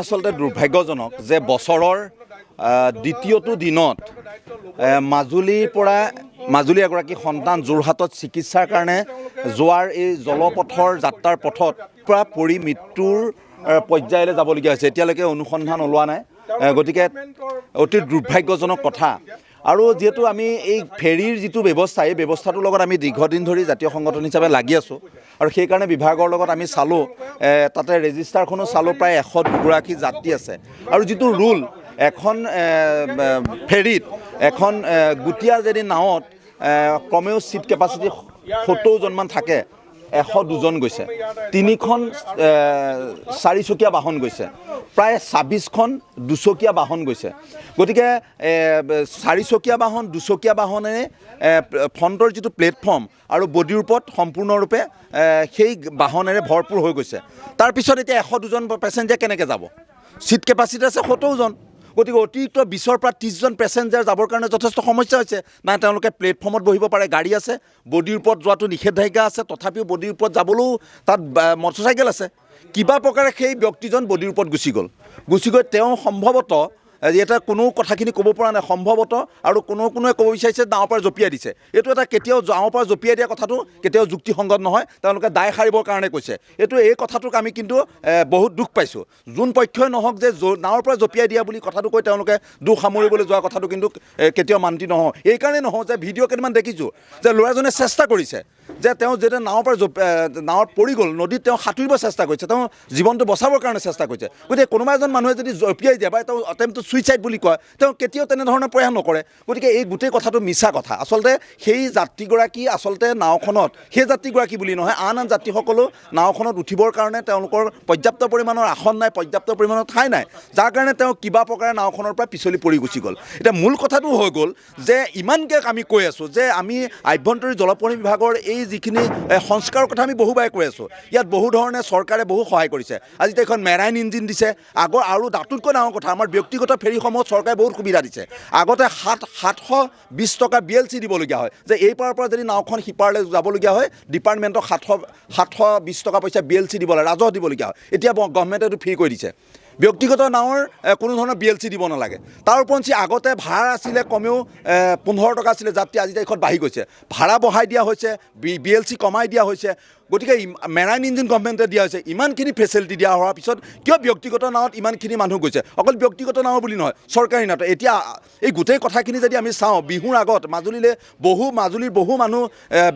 আচলতে দুৰ্ভাগ্যজনক যে বছৰৰ দ্বিতীয়টো দিনত মাজুলীৰ এগৰাকী সন্তান যোৰহাটত চিকিৎসাৰ কাৰণে যোৱাৰ এই জলপথৰ যাত্ৰাৰ পথত পৰা পৰি মৃত্যুৰ পৰ্যায়লৈ যাবলগীয়া হৈছে। এতিয়ালৈকে অনুসন্ধান ওলোৱা নাই, গতিকে অতি দুৰ্ভাগ্যজনক কথা। আৰু যেহেতু আমি এই ফেৰীৰ যিটো ব্যৱস্থা, এই ব্যৱস্থাটোৰ লগত আমি দীৰ্ঘদিন ধৰি জাতীয় সংগঠন হিচাপে লাগি আছোঁ আৰু সেইকাৰণে বিভাগৰ লগত আমি চালোঁ, তাতে ৰেজিষ্টাৰখনো চালোঁ, প্ৰায় 102গৰাকী যাত্ৰী আছে। আৰু যিটো ৰুল, এখন ফেৰীত এখন গুটীয়া যদি নাৱত কমেও ছিট কেপাচিটি 70জনমান থাকে, 102জন গৈছে। 3খন 4চকীয়া বাহন গৈছে, প্ৰায় 26খন 2চকীয়া বাহন গৈছে। গতিকে 4চকীয়া বাহন 2চকীয়া বাহনেৰে ফ্ৰণ্টৰ যিটো প্লেটফৰ্ম আৰু বডিৰ ওপৰত সম্পূৰ্ণৰূপে সেই বাহনেৰে ভৰপূৰ হৈ গৈছে। তাৰপিছত এতিয়া 102জন পেচেঞ্জাৰ কেনেকৈ যাব? ছিট কেপাচিটি আছে 70জন। গতিকে অতিৰিক্ত 20ৰ পৰা 30জন পেচেঞ্জাৰ যাবৰ কাৰণে যথেষ্ট সমস্যা হৈছে। নাই তেওঁলোকে প্লেটফৰ্মত বহিব পাৰে, গাড়ী আছে, বডিৰ ওপৰত যোৱাটো নিষেধাজ্ঞা আছে, তথাপিও বডিৰ ওপৰত যাবলৈও তাত মটৰচাইকেল আছে। কিবা প্ৰকাৰে সেই ব্যক্তিজন বডিৰ ওপৰত গুচি গৈ তেওঁ সম্ভৱতঃ এটা কোনো কথাখিনি ক'ব পৰা নাই, সম্ভৱতঃ আৰু কোনোৱে ক'ব বিচাৰিছে নাৱৰ পৰা জঁপিয়াই দিছে। এইটো এটা কেতিয়াও নাৱৰ পৰা জঁপিয়াই দিয়া কথাটো কেতিয়াও যুক্তিসংগত নহয়। তেওঁলোকে দায় সাৰিবৰ কাৰণে কৈছে। এই কথাটোক আমি কিন্তু বহুত দুখ পাইছোঁ। যোন পক্ষই নহওক যে নাৱৰ পৰা জঁপিয়াই দিয়া বুলি কথাটো কৈ তেওঁলোকে দুখ সামৰিবলৈ যোৱা কথাটো কিন্তু কেতিয়াও মান্তি নহয়। এইকাৰণে নহয় যে ভিডিঅ' কেইটামান দেখিছোঁ যে ল'ৰাজনে চেষ্টা কৰিছে, যে তেওঁ যেতিয়া নাৱত পৰি গ'ল, নদীত তেওঁ সাঁতুৰিব চেষ্টা কৰিছে, তেওঁ জীৱনটো বচাবৰ কাৰণে চেষ্টা কৰিছে। গতিকে কোনোবা এজন মানুহে যদি জঁপিয়াই দিয়ে বা তেওঁ অটেম্পটো ছুইচাইড বুলি কয়, তেওঁ কেতিয়াও তেনেধৰণৰ প্ৰয়াস নকৰে। গতিকে এই গোটেই কথাটো মিছা কথা। আচলতে সেই যাত্ৰীগৰাকী আচলতে নাওখনত, সেই যাত্ৰীগৰাকী বুলি নহয়, আন যাত্ৰীসকলেও নাওখনত উঠিবৰ কাৰণে তেওঁলোকৰ পৰ্যাপ্ত পৰিমাণৰ আসন নাই, পৰ্যাপ্ত পৰিমাণৰ ঠাই নাই, যাৰ কাৰণে তেওঁ কিবা প্ৰকাৰে নাওখনৰ পৰা পিছলি পৰি গুচি গ'ল। এতিয়া মূল কথাটো হৈ গ'ল যে ইমানকৈ আমি কৈ আছোঁ যে আমি আভ্যন্তৰীণ জলপথ বিভাগৰ এই যিখিনি সংস্কাৰৰ কথা আমি বহুবাৰে কৈ আছোঁ। ইয়াত বহু ধৰণে চৰকাৰে বহু সহায় কৰিছে। আজি এখন মেৰাইন ইঞ্জিন দিছে। আগৰ আৰু তাতোতকৈ ডাঙৰ কথা, আমাৰ ব্যক্তিগত ফেৰীসমূহত চৰকাৰে বহুত সুবিধা দিছে। আগতে 720 টকা BLC দিবলগীয়া হয়, যে এই পাৰৰ পৰা যদি নাওখন সিপাৰলৈ যাবলগীয়া হয় ডিপাৰ্টমেণ্টক 720 টকা পইচা BLC দিব লাগে, ৰাজহ দিবলগীয়া হয়। এতিয়া গভৰ্ণমেণ্টে এইটো ফ্ৰী কৰি দিছে। ব্যক্তিগত নাৱৰ কোনো ধৰণৰ BLC দিব নালাগে। তাৰ উপৰঞ্চি আগতে ভাড়া আছিলে কমেও 15 টকা আছিলে যাত্ৰী, আজি তাৰিখত বাঢ়ি গৈছে। ভাড়া বঢ়াই দিয়া হৈছে, BLC কমাই দিয়া হৈছে। গতিকে মেৰাইন ইঞ্জিন গভৰ্ণমেণ্টে দিয়া হৈছে। ইমানখিনি ফেচিলিটি দিয়া হোৱাৰ পিছত কিয় ব্যক্তিগত নাৱত ইমানখিনি মানুহ গৈছে? অকল ব্যক্তিগত নাও বুলি নহয়, চৰকাৰী নাৱত। এতিয়া এই গোটেই কথাখিনি যদি আমি চাওঁ, বিহুৰ আগত মাজুলীৰ বহু মানুহ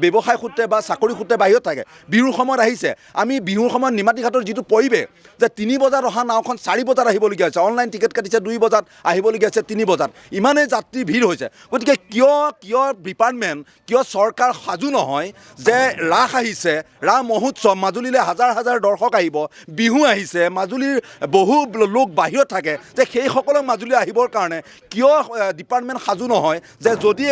ব্যৱসায় সূত্ৰে বা চাকৰি সূত্ৰে বাহিৰত থাকে, বিহুৰ সময়ত আহিছে। আমি বিহুৰ সময়ত নিমাতী ঘাটৰ যিটো পৰিৱেশ, যে 3 বজাত অহা নাওখন 4 বজাত আহিবলগীয়া হৈছে, অনলাইন টিকেট কাটিছে 2 বজাত, আহিবলগীয়া হৈছে 3 বজাত, ইমানেই যাত্ৰীৰ ভিৰ হৈছে। গতিকে কিয় ডিপাৰ্টমেণ্ট, কিয় চৰকাৰ সাজু নহয় যে ৰাস আহিছে, ৰাস মহোৎসৱ, মাজুলীলৈ হাজাৰ হাজাৰ দৰ্শক আহিব, বিহু আহিছে, মাজুলীৰ বহু লোক বাহিৰত থাকে, যে সেইসকলক মাজুলী আহিবৰ কাৰণে কিয় ডিপাৰ্টমেণ্ট সাজু নহয় যে যদি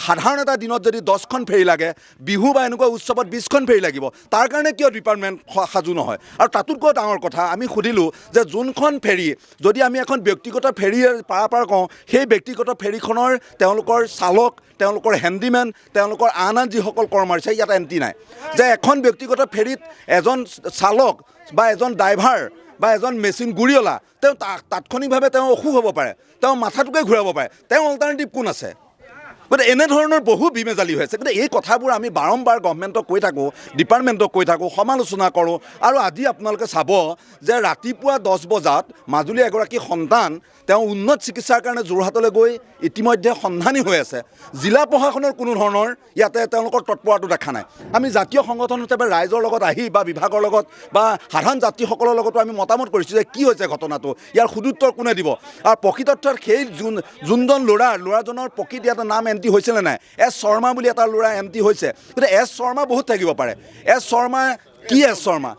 সাধাৰণ এটা দিনত যদি 10খন ফেৰী লাগে, বিহু বা এনেকুৱা উৎসৱত 20খন ফেৰী লাগিব, তাৰ কাৰণে কিয় ডিপাৰ্টমেণ্ট সাজু নহয়? আৰু তাতোতকৈ ডাঙৰ কথা, আমি সুধিলোঁ যে যোনখন ফেৰী, যদি আমি এখন ব্যক্তিগত ফেৰী পাৰাপাৰ কওঁ, সেই ব্যক্তিগত ফেৰীখনৰ তেওঁলোকৰ চালক, তেওঁলোকৰ হেণ্ডিমেন, তেওঁলোকৰ আন যিসকল কৰ্মচাৰী ইয়াত এণ্ট্ৰি নাই। যে এখন ব্যক্তিগত ফেৰীত এজন চালক বা এজন ড্ৰাইভাৰ বা এজন মেচিন গুৰিঅলা, তেওঁ তাৎক্ষণিকভাৱে তেওঁ অসুখ হ'ব পাৰে, তেওঁ মাথাটোকে ঘূৰাব পাৰে, তেওঁ অল্টাৰনেটিভ কোন আছে? গতিকে এনেধৰণৰ বহু বিমেজালি হৈ আছে। গতিকে এই কথাবোৰ আমি বাৰম্বাৰ গভৰ্ণমেণ্টক কৈ থাকোঁ, ডিপাৰ্টমেণ্টক কৈ থাকোঁ, সমালোচনা কৰোঁ। আৰু আজি আপোনালোকে চাব যে ৰাতিপুৱা 10 বজাত মাজুলীৰ এগৰাকী সন্তান, তেওঁ উন্নত চিকিৎসাৰ কাৰণে যোৰহাটলৈ গৈ ইতিমধ্যে সন্ধানী হৈ আছে। জিলা প্ৰশাসনৰ কোনো ধৰণৰ ইয়াতে তেওঁলোকৰ তৎপৰতাটো দেখা নাই। আমি জাতীয় সংগঠন হিচাপে ৰাইজৰ লগত আহি বা বিভাগৰ লগত বা সাধাৰণ যাত্ৰীসকলৰ লগতো আমি মতামত কৰিছোঁ যে কি হৈছে ঘটনাটো, ইয়াৰ সুদুত্তৰ কোনে দিব? আৰু প্ৰকৃতৰ্থত সেই যোনজন ল'ৰাজনৰ প্ৰকৃত ইয়াতে নাম এণ্ট্ৰি হৈছিলে নাই, S শৰ্মা বুলি এটা ল'ৰা এণ্ট্ৰি হৈছে। গতিকে S শৰ্মা বহুত থাকিব পাৰে। S শৰ্মা কি? S Sharma,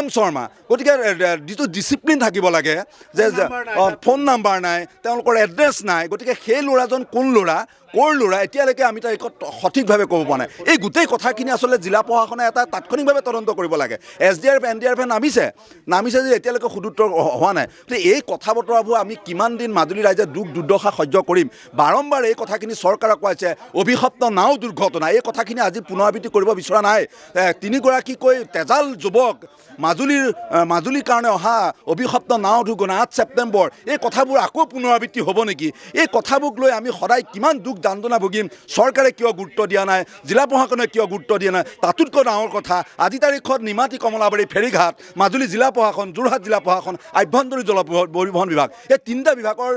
M Sharma. গতিকে যিটো ডিচিপ্লিন থাকিব লাগে, যে ফোন নাম্বাৰ নাই, তেওঁলোকৰ এড্ৰেছ নাই। গতিকে সেই ল'ৰাজন কোন ল'ৰা, ক'ৰ ল'ৰা এতিয়ালৈকে আমি তাৰিখত সঠিকভাৱে ক'ব পৰা নাই। এই গোটেই কথাখিনি আচলতে জিলা প্ৰশাসনে এটা তাৎক্ষণিকভাৱে তদন্ত কৰিব লাগে। SDRF NDRF নামিছে যে এতিয়ালৈকে সুদুত্তৰ হোৱা নাই। গতিকে এই কথা বতৰাবোৰ আমি কিমান দিন মাজুলী ৰাইজে দুখ দুৰ্দশা সহ্য কৰিম। বাৰম্বাৰ এই কথাখিনি চৰকাৰক কোৱাইছে, অভিশপ্ত নাও দুৰ্ঘটনা, এই কথাখিনি আজি পুনৰাবৃত্তি কৰিব বিচৰা নাই। তিনিগৰাকীকৈ তেজাল যুৱক মাজুলীৰ কাৰণে অহা অভিশপ্ত নাও দুৰ্ঘটনা 8 ছেপ্টেম্বৰ, এই কথাবোৰ আকৌ পুনৰাবৃত্তি হ'ব নেকি? এই কথাবোৰক লৈ আমি সদায় কিমান দুখ যান্ত্ৰণা ভুগিম। চৰকাৰে কিয় গুৰুত্ব দিয়া নাই, জিলা প্ৰশাসনে কিয় গুৰুত্ব দিয়া নাই? তাতোতকৈ ডাঙৰ কথা, আজি তাৰিখত নিমাতী কমলাবাৰী ফেৰীঘাট, মাজুলী জিলা প্ৰশাসন, যোৰহাট জিলা প্ৰশাসন, আভ্যন্তৰীণ জল পৰিবহণ বিভাগ, এই তিনিটা বিভাগৰ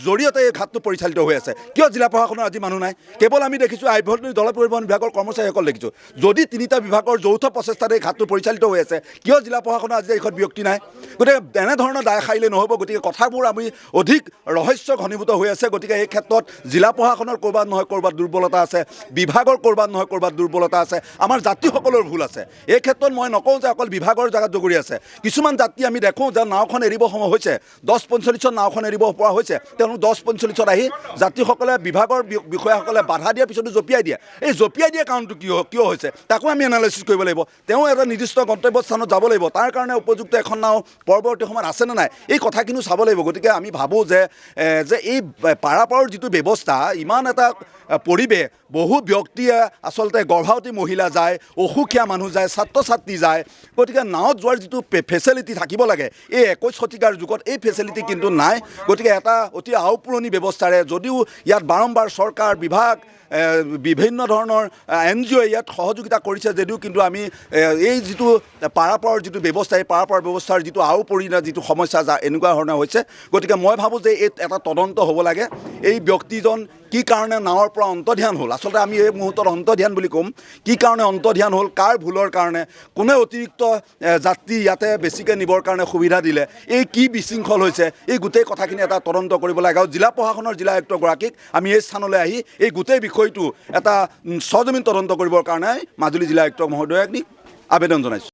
জৰিয়তে এই ঘাটটো পৰিচালিত হৈ আছে। কিয় জিলা প্ৰশাসনৰ আজি মানুহ নাই? কেৱল আমি দেখিছোঁ আভ্যন্তৰীণ জল পৰিবহণ বিভাগৰ কৰ্মচাৰীসকল দেখিছোঁ। যদি তিনিটা বিভাগৰ যৌথ প্ৰচেষ্টাৰে এই ঘাটটো পৰিচালিত হৈ আছে, কিয় জিলা প্ৰশাসনৰ আজি এইখন ব্যক্তি নাই? গতিকে এনেধৰণৰ দায় সাৰিলে নহ'ব। গতিকে কথাবোৰ আমি অধিক ৰহস্য ঘনীভূত হৈ আছে। গতিকে এই ক্ষেত্ৰত জিলা প্ৰশাসনৰ ক'ৰবাত নহয় ক'ৰবাত দুৰ্বলতা আছে, বিভাগৰ ক'ৰবাত নহয় ক'ৰবাত দুৰ্বলতা আছে, আমাৰ যাত্ৰীসকলৰ ভুল আছে। এই ক্ষেত্ৰত মই নকওঁ যে অকল বিভাগৰ জেগাত জগৰি আছে। কিছুমান যাত্ৰী আমি দেখোঁ যে নাওখন এৰিব সময় হৈছে, 10:45 নাওখন এৰিব পৰা হৈছে, তেওঁলোক 10:45 আহি যাত্ৰীসকলে বিভাগৰ বিষয়াসকলে বাধা দিয়াৰ পিছতো জঁপিয়াই দিয়ে। এই জঁপিয়াই দিয়া কাৰণটো কিয় হৈছে তাকো আমি এনালাইচিছ কৰিব লাগিব। তেওঁ এটা নিৰ্দিষ্ট গন্তব্যস্থানত যাব লাগিব, তাৰ কাৰণে উপযুক্ত এখন নাও পৰৱৰ্তী সময়ত আছেনে নাই এই কথাখিনিও চাব লাগিব। গতিকে আমি ভাবোঁ যে এই পাৰাপাৰৰ যিটো ব্যৱস্থা, ইমান এটা পৰিৱেশ, বহু ব্যক্তিয়ে আচলতে গৰ্ভৱতী মহিলা যায়, অসুখীয়া মানুহ যায়, ছাত্ৰ ছাত্ৰী যায়। গতিকে নাৱত যোৱাৰ যিটো ফেচিলিটি থাকিব লাগে, এই 21 শতিকাৰ যুগত এই ফেচিলিটি কিন্তু নাই। গতিকে এটা অতি আওপুৰণি ব্যৱস্থাৰে, যদিও ইয়াত বাৰম্বাৰ চৰকাৰ, বিভাগ, বিভিন্ন ধৰণৰ NGO ইয়াত সহযোগিতা কৰিছে যদিও কিন্তু আমি এই যিটো পাৰাপাৰৰ যিটো ব্যৱস্থা, এই পাৰাপাৰ ব্যৱস্থাৰ যিটো আওপৰিণা যিটো সমস্যা এনেকুৱা ধৰণৰ হৈছে। গতিকে মই ভাবোঁ যে এই এটা তদন্ত হ'ব লাগে। এই ব্যক্তিজন কি কাৰণে নাৱৰ পৰা অন্তৰ্ধান হ'ল, আচলতে আমি এই মুহূৰ্তত অন্তৰ্ধান বুলি ক'ম, কি কাৰণে অন্তৰ্ধান হ'ল, কাৰ ভুলৰ কাৰণে, কোনে অতিৰিক্ত যাত্ৰী ইয়াতে বেছিকৈ নিবৰ কাৰণে সুবিধা দিলে, এই কি বিশৃংখল হৈছে, এই গোটেই কথাখিনি এটা তদন্ত কৰিব লাগে। আৰু জিলা প্ৰশাসনৰ জিলা আয়ুক্তগৰাকীক আমি এই স্থানলৈ আহি এই গোটেই বিষয়টো এটা সজমিন তদন্ত কৰিবৰ কাৰণে মাজুলী জিলা আয়ুক্ত মহোদয়ক আবেদন জনাইছোঁ।